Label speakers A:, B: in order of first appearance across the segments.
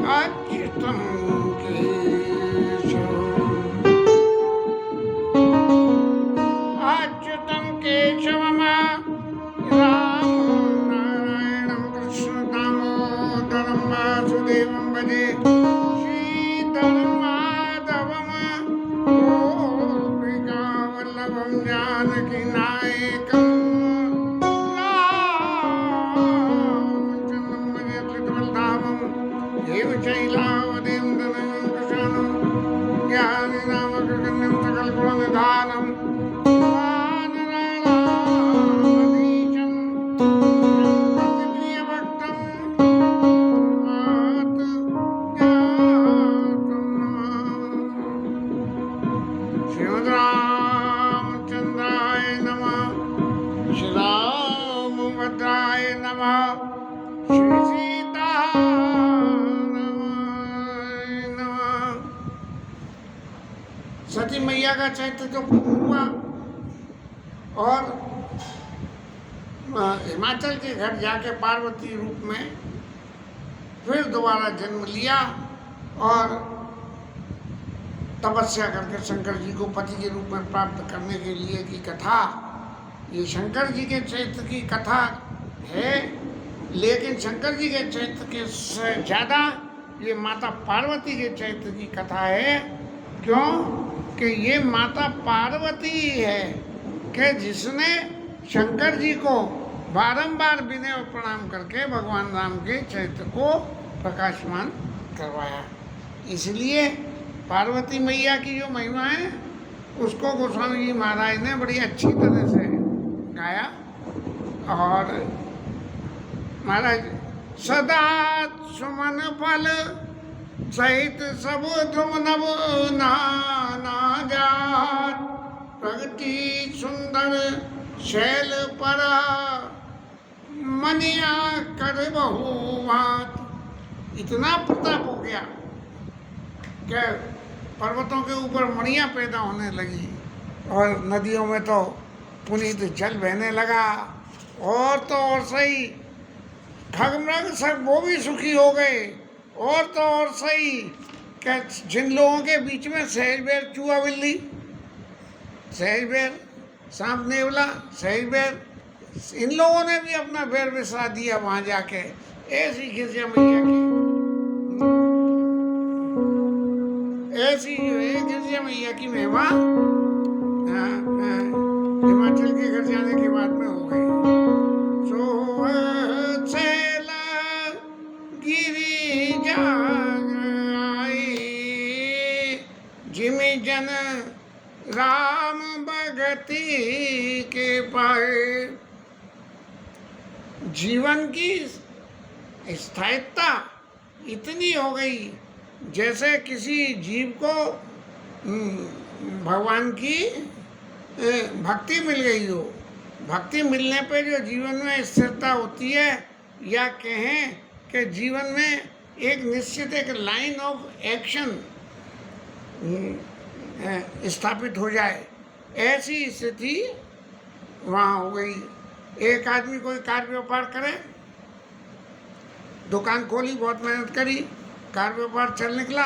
A: अच्युतं केशवम् अच्युतं केशवम् रामं नारायणं कृष्णं दामोदरं वासुदेवं भजे श्रीधरं माधवं गोपिकावल्लभं जानकीनायकम् रामचन्द्रं भजे त्रितवल्धामं देवशैलावदें धनञ्जयं ज्ञानिनामकृगण्यं सकलगुणनिधानं वानराणामधीशं प्रतिप्रियभक्तं मातर्ज्ञातं श्रीमद्रामचन्द्राय नमः श्रीरामभद्राय नमः सती मैया का चैत्र जो हुआ और हिमाचल के घर जाके पार्वती रूप में फिर दोबारा जन्म लिया और तपस्या करके शंकर जी को पति के रूप में प्राप्त करने के लिए की कथा, ये शंकर जी के चैत्र की कथा है। लेकिन शंकर जी के चैत्र के से ज़्यादा ये माता पार्वती के चैत्र की कथा है। क्यों कि ये माता पार्वती है कि जिसने शंकर जी को बारंबार विनय और प्रणाम करके भगवान राम के चैत्र को प्रकाशमान करवाया। इसलिए पार्वती मैया की जो महिमा है उसको गोस्वामी जी महाराज ने बड़ी अच्छी तरह से गाया। और महाराज सदा सुमन फल सहित सब तुम नव नाना जात प्रगति सुंदर शैल पर मनिया कर बहुवात। इतना प्रताप हो गया कि पर्वतों के ऊपर मणियाँ पैदा होने लगी और नदियों में तो पुनीत जल बहने लगा। और तो और सही खगमृग सब वो भी सुखी हो गए। और तो और सही कि जिन लोगों के बीच में सहज बेर चूहा बिल्ली, सहज बेर सांप नेवला, सहज बेर, इन लोगों ने भी अपना बेर बिसरा दिया वहाँ जाके। ऐसी गिरजा मैया की ऐसी जो है गिरजा मैया की महिमा हिमाचल के घर जाने के बाद में हो गई। गिरिजा जिमि जन राम भगति के पाए। जीवन की स्थायित्ता इतनी हो गई जैसे किसी जीव को भगवान की भक्ति मिल गई हो। भक्ति मिलने पे जो जीवन में स्थिरता होती है, या कहें कि जीवन में एक निश्चित एक लाइन ऑफ एक्शन स्थापित हो जाए, ऐसी स्थिति वहाँ हो गई। एक आदमी कोई कार व्यापार करे, दुकान खोली, बहुत मेहनत करी, कार व्यापार चल निकला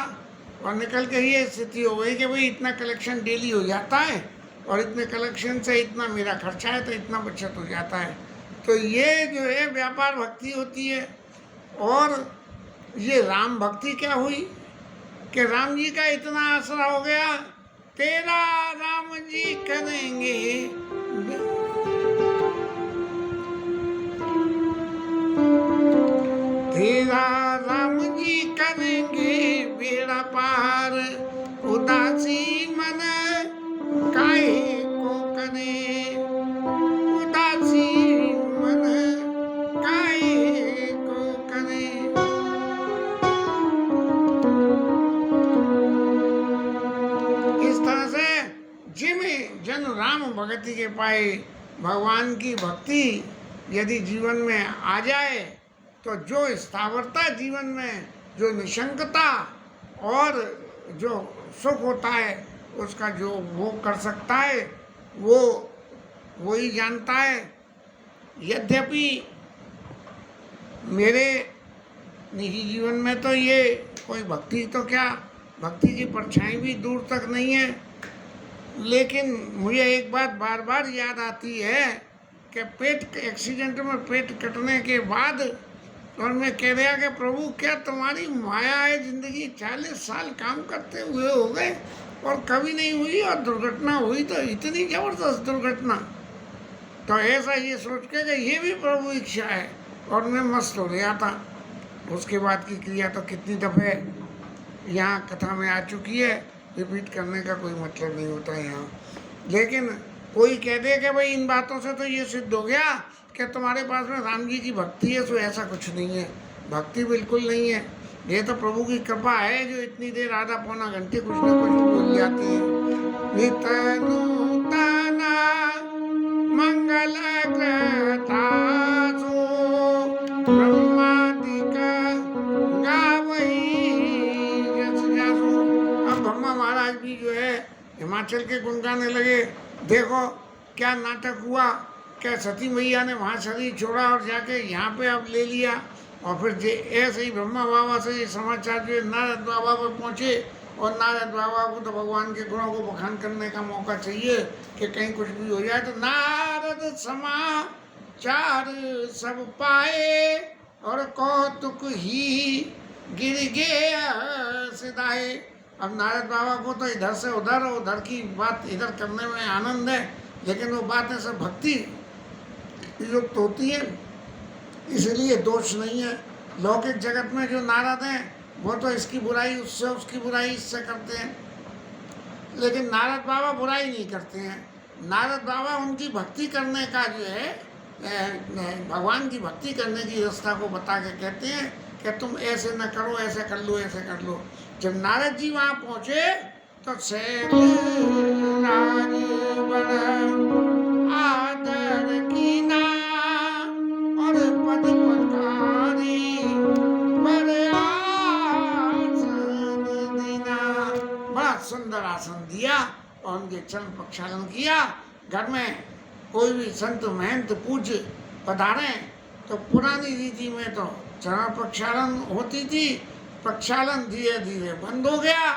A: और निकल के ये स्थिति हो गई कि भाई इतना कलेक्शन डेली हो जाता है और इतने कलेक्शन से इतना मेरा खर्चा है तो इतना बचत हो जाता है। तो ये जो है व्यापार भक्ति होती है। और ये राम भक्ति क्या हुई कि राम जी का इतना आसरा हो गया, तेरा राम जी करेंगे तेरा राम जी करेंगे बेड़ा पार, उदासी मन काहे को करे, उदासी मन काहे को करे। इस तरह से जिमे जन राम भगति के पाए, भगवान की भक्ति यदि जीवन में आ जाए तो जो स्थावरता जीवन में, जो निशंकता और जो सुख होता है उसका जो वो कर सकता है वो ही जानता है। यद्यपि मेरे निजी जीवन में तो ये कोई भक्ति तो क्या, भक्ति की परछाई भी दूर तक नहीं है। लेकिन मुझे एक बात बार बार याद आती है कि पेट एक्सीडेंट में पेट कटने के बाद और मैं कह रहा कि प्रभु क्या तुम्हारी माया है, जिंदगी 40 साल काम करते हुए हो गए और कभी नहीं हुई, और दुर्घटना हुई तो इतनी जबरदस्त दुर्घटना। तो ऐसा ये सोच के कि ये भी प्रभु इच्छा है, और मैं मस्त हो गया था। उसके बाद की क्रिया तो कितनी दफ़े यहाँ कथा में आ चुकी है, रिपीट करने का कोई मतलब नहीं होता है यहाँ। लेकिन कोई कह दे कि भाई इन बातों से तो ये सिद्ध हो गया कि तुम्हारे पास में राम जी की भक्ति है, तो ऐसा कुछ नहीं है, भक्ति बिल्कुल नहीं है। ये तो प्रभु की कृपा है जो इतनी देर आधा पौना घंटे कुछ न कुछ बोल जाती है। नित नूतना मंगल कृतासु ब्रह्मादिक गावई यस जासु। अब ब्रह्मा महाराज भी जो है हिमाचल के गुण गाने लगे। देखो क्या नाटक हुआ, क्या सती मैया ने वहाँ शरीर छोड़ा और जाके यहाँ पे अब ले लिया। और फिर जे ऐसे ही ब्रह्मा बाबा से ये समाचार जो नारद बाबा पर पहुँचे, और नारद बाबा को तो भगवान के गुणों को बखान करने का मौका चाहिए कि कहीं कुछ भी हो जाए। तो नारद समाचार सब पाए और कौतुक ही गिर गया सिदाए। अब नारद बाबा को तो इधर से उधर, उधर की बात इधर करने में आनंद है, लेकिन वो बातें सब भक्ति युक्त होती है, इसलिए दोष नहीं है। लौकिक जगत में जो नारद हैं वो तो इसकी बुराई उससे, उसकी बुराई इससे करते हैं, लेकिन नारद बाबा बुराई नहीं करते हैं। नारद बाबा उनकी भक्ति करने का जो है भगवान की भक्ति करने की रास्ता को बता के कहते हैं कि तुम ऐसे न करो, ऐसे कर लो, ऐसे कर लो। जब नारद जी वहाँ पहुँचे तो शैल राज बड़ आदर कीना और पद पकारी बड़ आसन दीना। बड़ा सुंदर आसन दिया और उनके चरण प्रक्षालन किया। घर में कोई भी संत महंत पूज्य पधारे तो पुरानी रीति में तो चरण प्रक्षालन होती थी, प्रक्षालन धीरे धीरे बंद हो गया।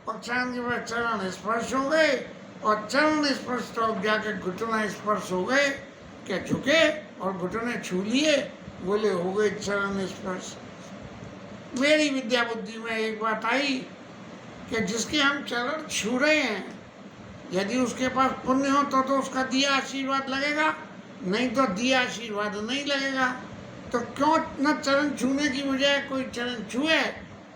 A: प्रक्षालन के बाद चरण स्पर्श हो गए, और चरण स्पर्श तो अब जाके घुटना स्पर्श हो गए, क्या झुके और घुटने छू लिए, बोले हो गए चरण स्पर्श। मेरी विद्या बुद्धि में एक बात आई कि जिसके हम चरण छू रहे हैं, यदि उसके पास पुण्य हो तो उसका दिया आशीर्वाद लगेगा, नहीं तो दिया आशीर्वाद नहीं लगेगा। तो क्यों न चरण छूने की बजाय कोई चरण छुए,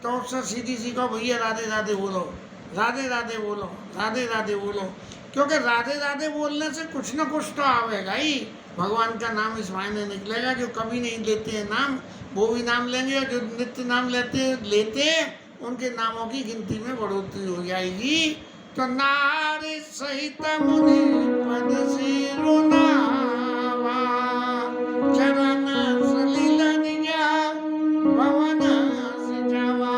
A: तो उससे सीधी सी कहो भैया राधे राधे बोलो, राधे राधे बोलो, राधे राधे बोलो। क्योंकि राधे राधे बोलने से कुछ न कुछ तो आवेगा ही, भगवान का नाम इस मायने निकलेगा। जो कभी नहीं लेते हैं नाम वो भी नाम लेंगे, और जो नित्य नाम लेते उनके नामों की गिनती में बढ़ोतरी हो जाएगी। तो नारी सहित मुनि पद सिरुनावा चरण सलील निजा भवन सिजावा।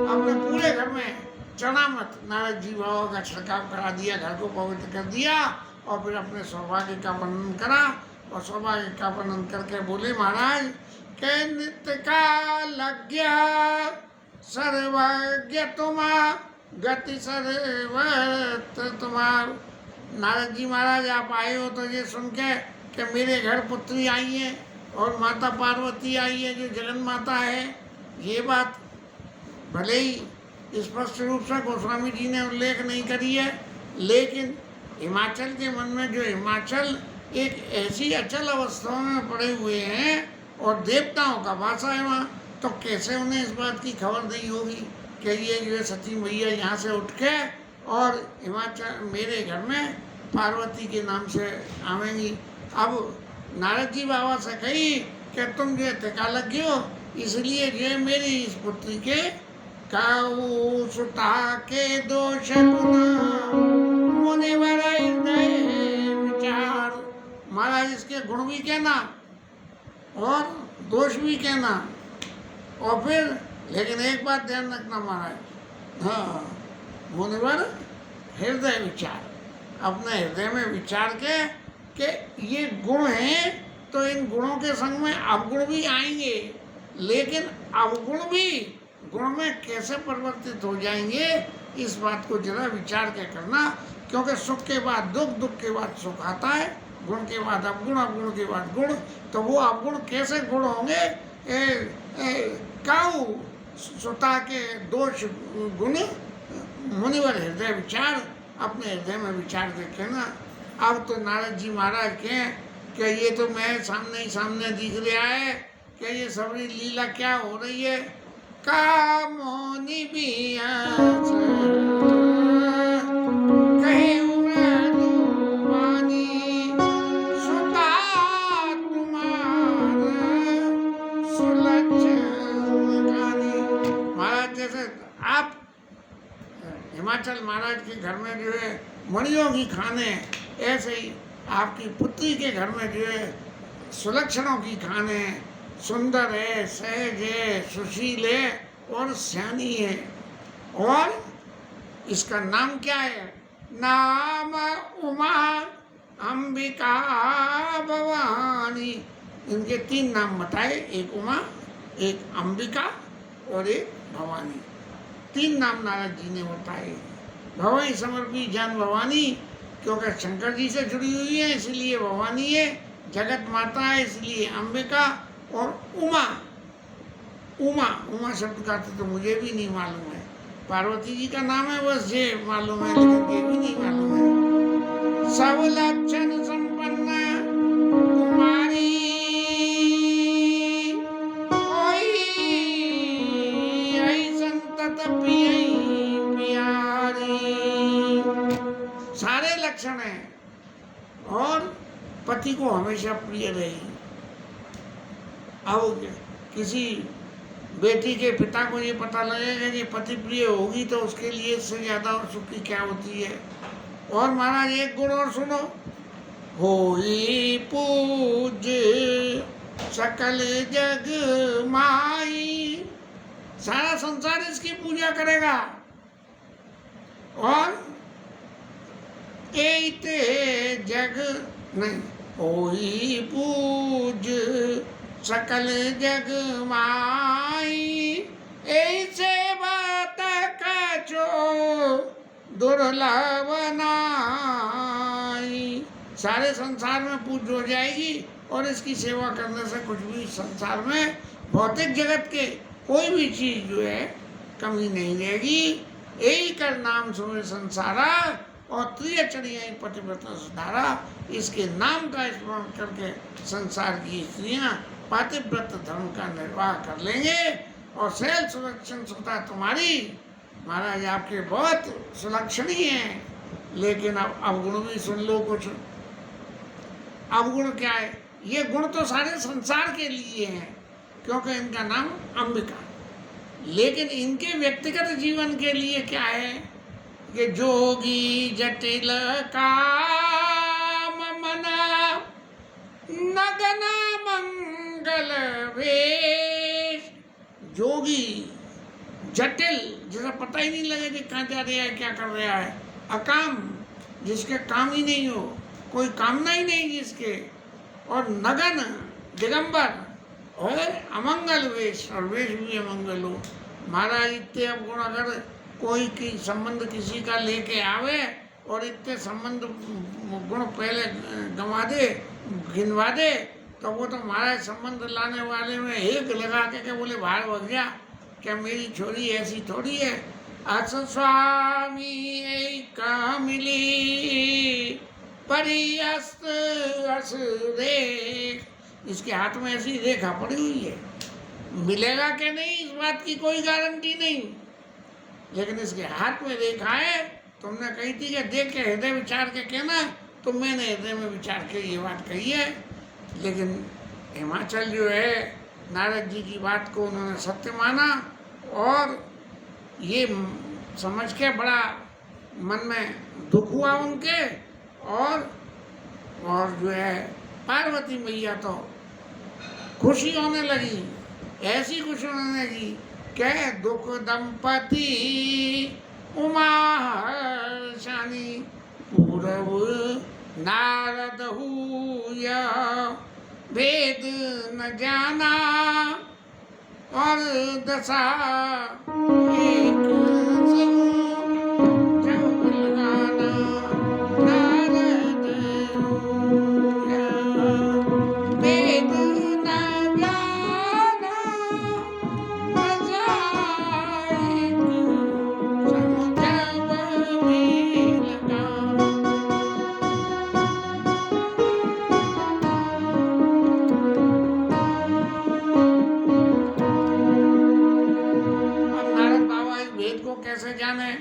A: अपने पूरे घर में चढ़ा मत, नारद जी बाबा का छिड़काव करा दिया, घर को पवित्र कर दिया, और फिर अपने सौभाग्य का वर्णन करा। और सौभाग्य का वर्णन करके बोले महाराज के नित्य का लज्ञ सर्वज्ञ तुमा गति सर्वत्र तुम्हार। नारद जी महाराज आप आए हो तो ये सुन के कि मेरे घर पुत्री आई है और माता पार्वती आई है जो जगन माता है, ये बात भले ही स्पष्ट रूप से गोस्वामी जी ने उल्लेख नहीं करी है, लेकिन हिमाचल के मन में जो हिमाचल एक ऐसी अचल अवस्थाओं में पड़े हुए हैं और देवताओं का भाषा है वहाँ, तो कैसे उन्हें इस बात की खबर नहीं होगी कि ये जो सती मैया यहाँ से उठ के और हिमाचल मेरे घर में पार्वती के नाम से आवेंगी। अब नारद जी बाबा से कही कि तुम जो टिका लगे हो, इसलिए जो मेरी इस पुत्री के काऊ सुता के दोष मुनि बड़ा विचार। महाराज इसके गुण भी कहना और दोष भी कहना, और फिर लेकिन एक बात ध्यान रखना महाराज, हाँ मुनिवर हृदय विचार, अपने हृदय में विचार के कि ये गुण हैं तो इन गुणों के संग में अवगुण भी आएंगे, लेकिन अवगुण भी गुण में कैसे परिवर्तित हो जाएंगे, इस बात को जरा विचार के करना। क्योंकि सुख के बाद दुख, दुख के बाद सुख आता है, गुण के बाद अवगुण, अवगुण के बाद गुण। तो वो अवगुण कैसे गुण होंगे? काऊ सुता के दोष गुण मुनिवर हृदय विचार, अपने हृदय में विचार देखे ना। अब तो नारद जी महाराज कहें कि ये तो मैं सामने ही सामने दिख रहा है कि ये सबरी लीला क्या हो रही है। कामोनि बियास कहे उड़ानी सुता तुम्हार सुलक्षण गानी। महाराज जैसे आप हिमाचल महाराज के घर में जो है मणियों की खाने, ऐसे ही आपकी पुत्री के घर में जो है सुलक्षणों की खाने, सुंदर है, सहज है, सुशील है और सियानी है। और इसका नाम क्या है? नाम उमा अंबिका भवानी। इनके 3 नाम बताए, एक उमा, एक अंबिका और एक भवानी। 3 नाम नारद जी ने बताए। भवानी समर्पी जान भवानी, क्योंकि शंकर जी से जुड़ी हुई है इसलिए भवानी है, जगत माता है इसलिए अंबिका, और उमा। उमा शब्द का तो मुझे भी नहीं मालूम है। पार्वती जी का नाम है बस ये मालूम है, लेकिन ये भी नहीं मालूम है। सब लक्षण संपन्न कुमारी संतत प्यारी। सारे लक्षण हैं और पति को हमेशा प्रिय रही। अब किसी बेटी के पिता को ये पता लगेगा कि पति प्रिय होगी तो उसके लिए इससे ज्यादा और सुखी क्या होती है। और महाराज एक गुण और सुनो, होई पूज्य सकल जग माई। सारा संसार इसकी पूजा करेगा। और एते जग नहीं, होई पूज्य सकल जग माई। ऐसे बात कछो दुर्लभ नाई। सारे संसार में पूज्य हो जाएगी और इसकी सेवा करने से कुछ भी संसार में भौतिक जगत के कोई भी चीज जो है कमी नहीं रहेगी। यही कर नाम सुने संसारा और त्रिय चढ़िया पतिव्रता सुधारा। इसके नाम का स्मरण करके संसार की स्त्रियां पातिव्रत धर्म का निर्वाह कर लेंगे और शैल सुलक्षण सुता तुम्हारी। महाराज आपके बहुत सुलक्षणी हैं, लेकिन अब अवगुण भी सुन लो कुछ। अवगुण क्या है? ये गुण तो सारे संसार के लिए हैं क्योंकि इनका नाम अंबिका। लेकिन इनके व्यक्तिगत जीवन के लिए क्या है कि जोगी जटिल काम मना नगन मंगल वेश। जोगी जटिल, जिसे पता ही नहीं लगे कि कहाँ जा रहा है, क्या कर रहा है। अकाम, जिसके काम ही नहीं हो, कोई कामना ही नहीं जिसके। और नगन दिगंबर और अमंगल वेश, और वेश भी अमंगल हो। महाराज इतने अवगुण अगर कोई की संबंध किसी का लेके आवे और इतने संबंध गुण पहले गंवा दे, गिनवा दे, तो वो तो महाराज संबंध लाने वाले में एक लगा के बोले बाहर भग जा, क्या मेरी छोरी ऐसी थोड़ी है। अस स्वामी का मिली परियस्त अस रेख। इसके हाथ में ऐसी रेखा पड़ी हुई है, मिलेगा कि नहीं इस बात की कोई गारंटी नहीं, लेकिन इसके हाथ में रेखा है। तुमने कही थी कि देख के हृदय विचार के कहना, तो मैंने हृदय में विचार के ये बात कही है। लेकिन हिमाचल जो है नारद जी की बात को उन्होंने सत्य माना और ये समझ के बड़ा मन में दुख हुआ उनके। और जो है पार्वती मैया तो खुशी होने लगी, ऐसी खुशी होने लगी कि दुख दंपति उमा हर्षानी पूरब नारद हुया वेद न जाना और दशा एक सब जब लगाना नारद होया, वेद न जाना दशा एक सब जब में लगाना। अब नारद बाबा इस भेद को कैसे जाने,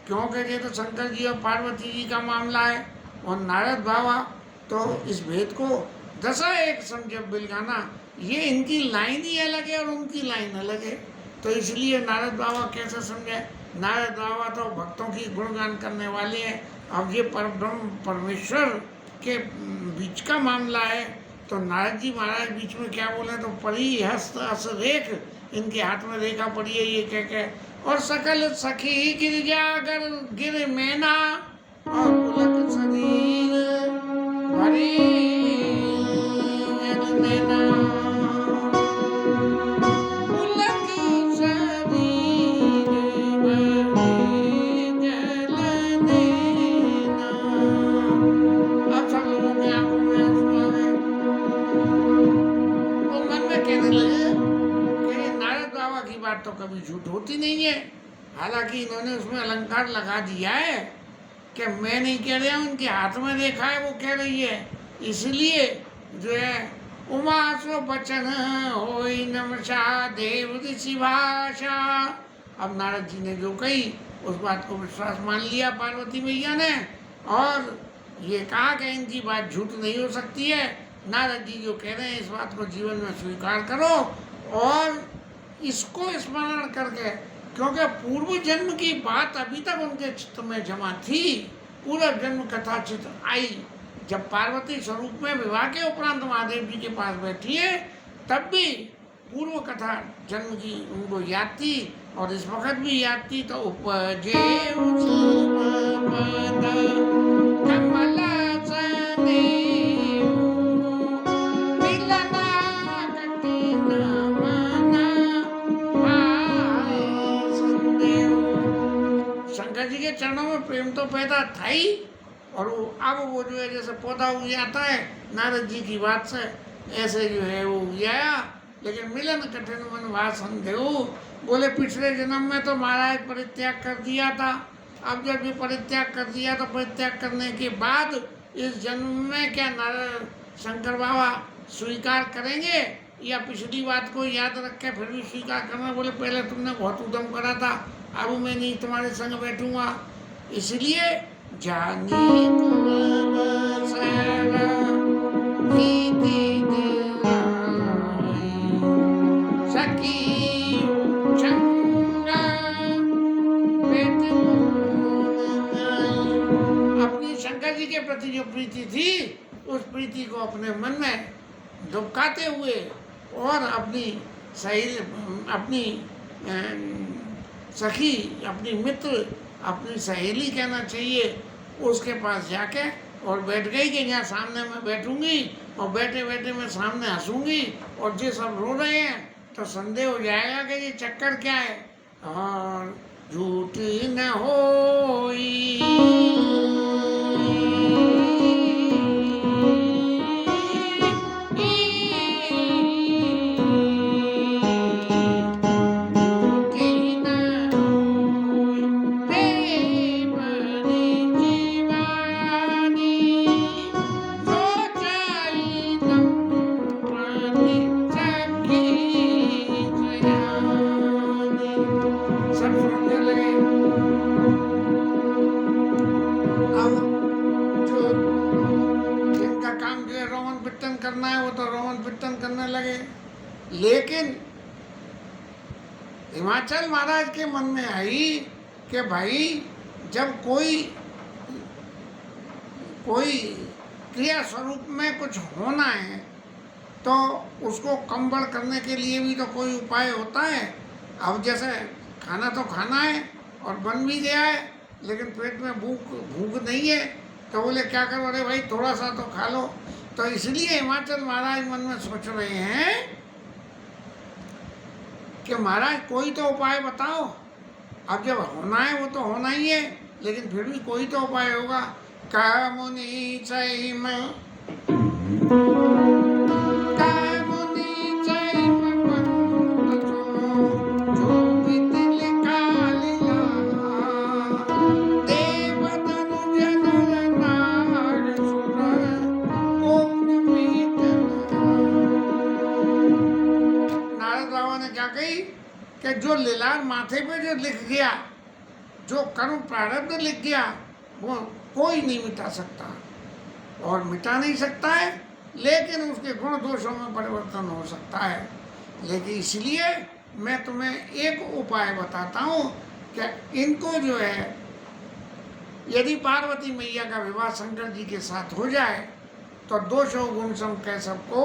A: क्योंकि ये तो शंकर जी और पार्वती जी का मामला है, और नारद बाबा तो इस भेद को दशा एक समझ बिलगाना, ये इनकी लाइन ही अलग है और उनकी लाइन अलग है, तो इसलिए नारद बाबा कैसे समझे। नारद बाबा तो भक्तों की गुणगान करने वाले हैं। अब ये परब्रह्म परमेश्वर के बीच का मामला है, तो नारद जी महाराज बीच में क्या बोले, तो परी हस्त अस रेख, इनके हाथ में रेखा पड़ी है ये कह के, और सकल सखी गिरजागर गिर मैना, और पुलक शरीर भरी जल नैना, पुलक शरीर भरी जल नैना। अब सब लोगों के आंखों में आंसू आ गए। वो मन में कहने लगे कि नारद बाबा की बात तो कभी झूठ होती नहीं है, हालांकि इन्होंने उसमें अलंकार लगा दिया है कि मैं नहीं कह रहा हूँ, उनके हाथ में देखा है वो कह रही है, इसलिए जो है उमा सो बचन होई नमसा देव ऋषि भाषा। अब नारद जी ने जो कही उस बात को विश्वास मान लिया पार्वती मैया ने, और ये कहा कि इनकी बात झूठ नहीं हो सकती है, नारद जी जो कह रहे हैं इस बात को जीवन में स्वीकार करो, और इसको स्मरण करके, क्योंकि पूर्व जन्म की बात अभी तक उनके चित्त में जमा थी, पूर्व जन्म कथा चित्त आई, जब पार्वती स्वरूप में विवाह के उपरांत महादेव जी के पास बैठी है, तब भी पूर्व कथा जन्म की उनको याद थी, और इस वक्त भी याद थी, तो उपजे कमल सनेऊ, मिलना कठिन मना भाई संदेव। शंकर जी के चरणों में प्रेम तो पैदा था ही, और अब वो जो है जैसे पौधा उग जाता है नारद जी की बात से, ऐसे जो है वो उग गया, लेकिन मिलन कठिन मन भा संदेह। बोले पिछले जन्म में तो महाराज परित्याग कर दिया था, अब जब ये परित्याग कर दिया तो परित्याग करने के बाद इस जन्म में क्या नारद शंकर बाबा स्वीकार करेंगे, या पिछली बात को याद रख के फिर भी स्वीकार करना। बोले पहले तुमने बहुत उद्यम करा था, अब मैं नहीं तुम्हारे संग बैठूंगा, इसलिए जानी अपनी शंकर जी के प्रति जो प्रीति थी, उस प्रीति को अपने मन में दुबकाते हुए, और अपनी सही अपनी सखी, अपनी मित्र, अपनी सहेली कहना चाहिए, उसके पास जाके और बैठ गई कि यहाँ सामने मैं बैठूंगी, और बैठे बैठे मैं सामने हंसूंगी, और जो सब रो रहे हैं तो संदेह हो जाएगा कि ये चक्कर क्या है, और झूठी न होई करना है वो तो रोमन कीर्तन करने लगे। लेकिन हिमाचल महाराज के मन में आई कि भाई जब कोई क्रिया स्वरूप में कुछ होना है तो उसको कम बढ़ करने के लिए भी तो कोई उपाय होता है। अब जैसे खाना तो खाना है और बन भी गया है, लेकिन पेट में भूख नहीं है, तो बोले क्या करो, अरे भाई थोड़ा सा तो खा लो। तो इसलिए हिमाचल महाराज मन में सोच रहे हैं कि महाराज कोई तो उपाय बताओ। अब जब होना है वो तो होना ही है, लेकिन फिर भी कोई तो उपाय होगा। कामुनि चैम कामुनि चैम बंधु जो विदिल कालिला देव तनु जनर नार सुर ओम मीतन। नारद बाबा ने क्या कही कि जो लीलार माथे पे जो लिख गया, जो कर्म प्रारब्ध लिख गया, वो कोई नहीं मिटा सकता और मिटा नहीं सकता है, लेकिन उसके गुण दोषों में परिवर्तन हो सकता है। लेकिन इसलिए मैं तुम्हें एक उपाय बताता हूँ कि इनको जो है, यदि पार्वती मैया का विवाह शंकर जी के साथ हो जाए तो दोषों गुण सम कह सबको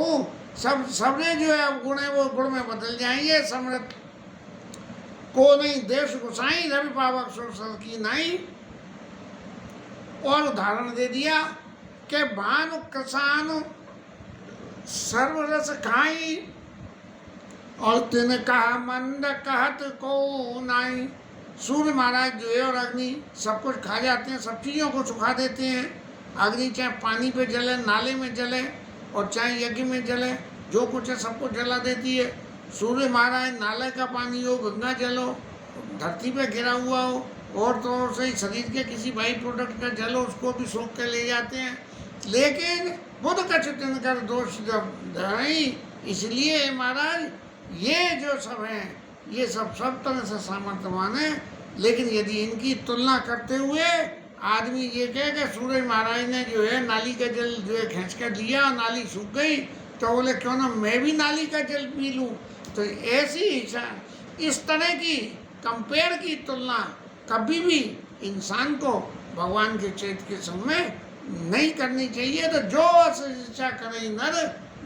A: सबने जो है गुण है वो गुण में बदल जाएंगे। समृत को नहीं देश गुसाई रवि पावक सुर की नहीं। और उदाहरण दे दिया कि भानु किसान सर्वरस खाई और तिन कहा मंद कहत को नाई। सूर्य महाराज जो है और अग्नि सब कुछ खा जाते हैं, सब चीज़ों को सुखा देते हैं। अग्नि चाहे पानी पे जले, नाले में जले, और चाहे यज्ञ में जले, जो कुछ है सबको जला देती है। सूर्य महाराज नाले का पानी हो, गंगा जल हो, धरती पे गिरा हुआ हो, और तो और से शरीर के किसी बाई प्रोडक्ट का जल हो, उसको भी सोख के ले जाते हैं। लेकिन बुध का चिंतन कर दोष जब नहीं, इसलिए महाराज ये जो सब हैं ये सब तरह से सामर्थ्यवान है। लेकिन यदि इनकी तुलना करते हुए आदमी ये कहे कि सूर्य महाराज ने जो है नाली का जल जो है खींच कर दिया और नाली सूख गई, तो बोले क्यों ना मैं भी नाली का जल पी लूँ। तो ऐसी इस तरह की कंपेयर की तुलना कभी भी इंसान को भगवान के चैत्य के समय नहीं करनी चाहिए। तो जो इच्छा करे नर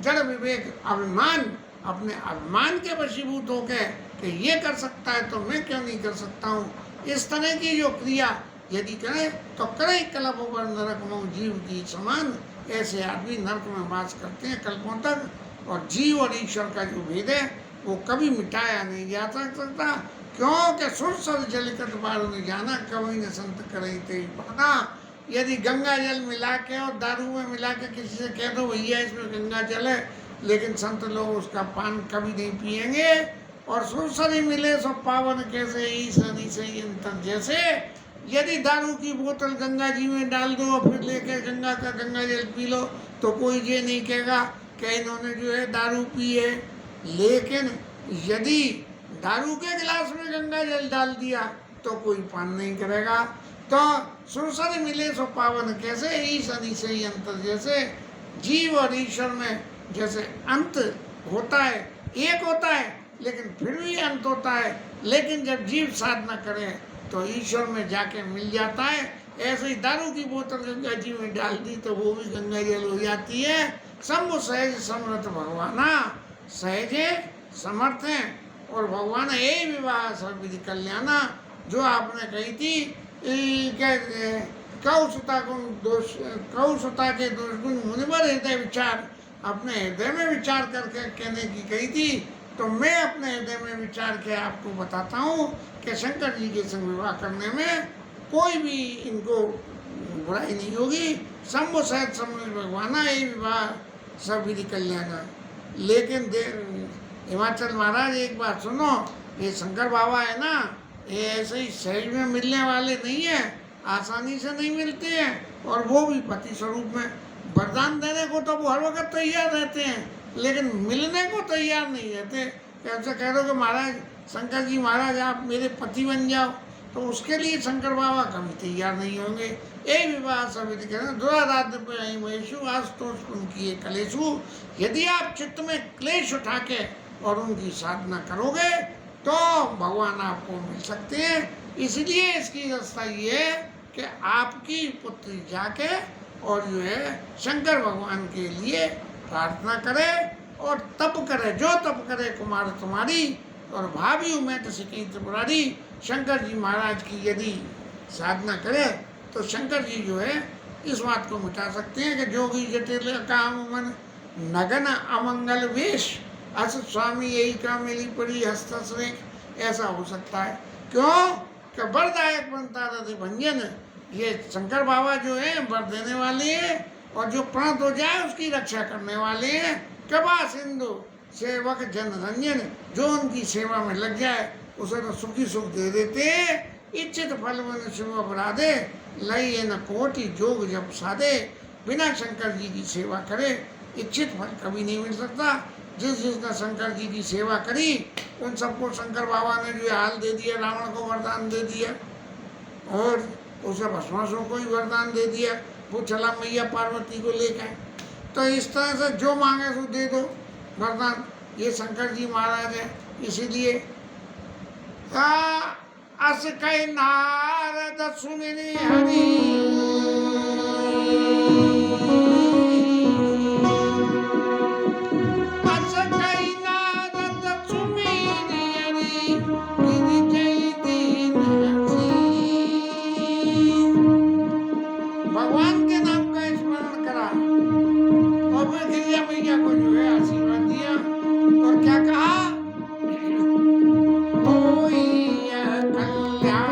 A: जड़ विवेक अभिमान, अपने अभिमान के वशीभूत होकर कि ये कर सकता है तो मैं क्यों नहीं कर सकता हूँ, इस तरह की जो क्रिया यदि करे तो करे कल्प पर नरक में जीव की समान। ऐसे आदमी नरक में वास करते हैं कल्पों तक, और जीव और ईश्वर का जो भेद है वो कभी मिटाया नहीं जा सकता। क्योंकि सुरसर जलकट बार ने जाना, कभी न संत करें ते पाना। यदि गंगा जल मिला के और दारू में मिला के किसी से कह दो भैया इसमें गंगा जल है, लेकिन संत लोग उसका पान कभी नहीं पिएंगे। और सुरसरी मिले सो पावन कैसे ईसनी से अंतर। जैसे यदि दारू की बोतल गंगा जी में डाल दो और फिर लेके गंगा का गंगा जल पी लो, तो कोई ये नहीं कहेगा कि इन्होंने जो है दारू पी है। लेकिन यदि दारू के गिलास में गंगा जल डाल दिया तो कोई पान नहीं करेगा। तो सुरसरी मिले सो पावन कैसे ईसनी से ही अंतर। जैसे जीव और ईश्वर में जैसे अंत होता है, एक होता है लेकिन फिर भी अंत होता है, लेकिन जब जीव साधना करे तो ईश्वर में जाके मिल जाता है। ऐसे ही दारू की बोतल गंगा जी में डाल दी तो वो भी गंगा जल हो जाती है। शंभु सहज समर्थ भगवाना, सहजे समर्थ हैं और भगवान ये विवाह सर्वविधि कल्याणा, जो आपने कही थी कौसुता के दोष गुण मुनिवर हृदय विचार, अपने हृदय में विचार करके कहने की कही थी। तो मैं अपने हृदय में विचार के आपको बताता हूँ कि शंकर जी के संग विवाह करने में कोई भी इनको बुराई नहीं होगी। शंभु सहज समर्थ भगवाना ये विवाह सर्वविधि कल्याणा। लेकिन हिमाचल महाराज एक बात सुनो, ये शंकर बाबा है ना, ये ऐसे ही सहज में मिलने वाले नहीं है, आसानी से नहीं मिलते हैं। और वो भी पति स्वरूप में वरदान देने को तो वो हर वक्त तैयार रहते हैं, लेकिन मिलने को तैयार नहीं रहते। कैसे कह दो कि महाराज शंकर जी महाराज आप मेरे पति बन जाओ, तो उसके लिए शंकर बाबा कभी तैयार नहीं होंगे। ये विवाह सर्वविधि कल्याणा दुराराध्य पे महेशु आस्तोष उनकी कलेशु। यदि आप चित्त में क्लेश उठा के और उनकी साधना करोगे तो भगवान आपको मिल सकते हैं। इसलिए इसकी व्यवस्था ये है कि आपकी पुत्री जाके और जो है शंकर भगवान के लिए प्रार्थना करे और तप करे, जो तप करे कुमार तुम्हारी और भाभी मैं तो सिकई त्रिपुरारी। शंकर जी महाराज की यदि साधना करे तो शंकर जी जो है इस बात को मिटा सकते हैं कि जोगी जटिल काम मन नगन अमंगल वेश अस स्वामी यही का मिली पड़ी हस्तश्रेख, ऐसा हो सकता है। क्यों कि वरदायक बनता रहते भंजन, ये शंकर बाबा जो है वर देने वाले हैं, और जो प्रणत हो जाए उसकी रक्षा करने वाले हैं। कृपा सिंधु सेवक जन रंजन, जो उनकी सेवा में लग जाए उसे तो सुखी सुख दे देते। इच्छित फल मन शिव अपराधे, लई न कोटि जोग जब साधे। बिना शंकर जी की सेवा करे इच्छित फल कभी नहीं मिल सकता। जिसने शंकर जी की सेवा करी उन सबको शंकर बाबा ने जो हाल दे दिया, रावण को वरदान दे दिया और उसे भस्मासुर को ही वरदान दे दिया। वो चला मैया पार्वती को लेकर। तो इस तरह से जो मांगे सो दे दो वरदान, ये शंकर जी महाराज है। इसीलिए अस कई नारद सुमिरि हरि, अस कई नारद सुमिरि हरि, गिरिजय दीन असीस। भगवान के नाम का स्मरण करा और फिर गिरिजा मैया को जो है आशीर्वाद दिया और क्या कहा, होई यह कल्याण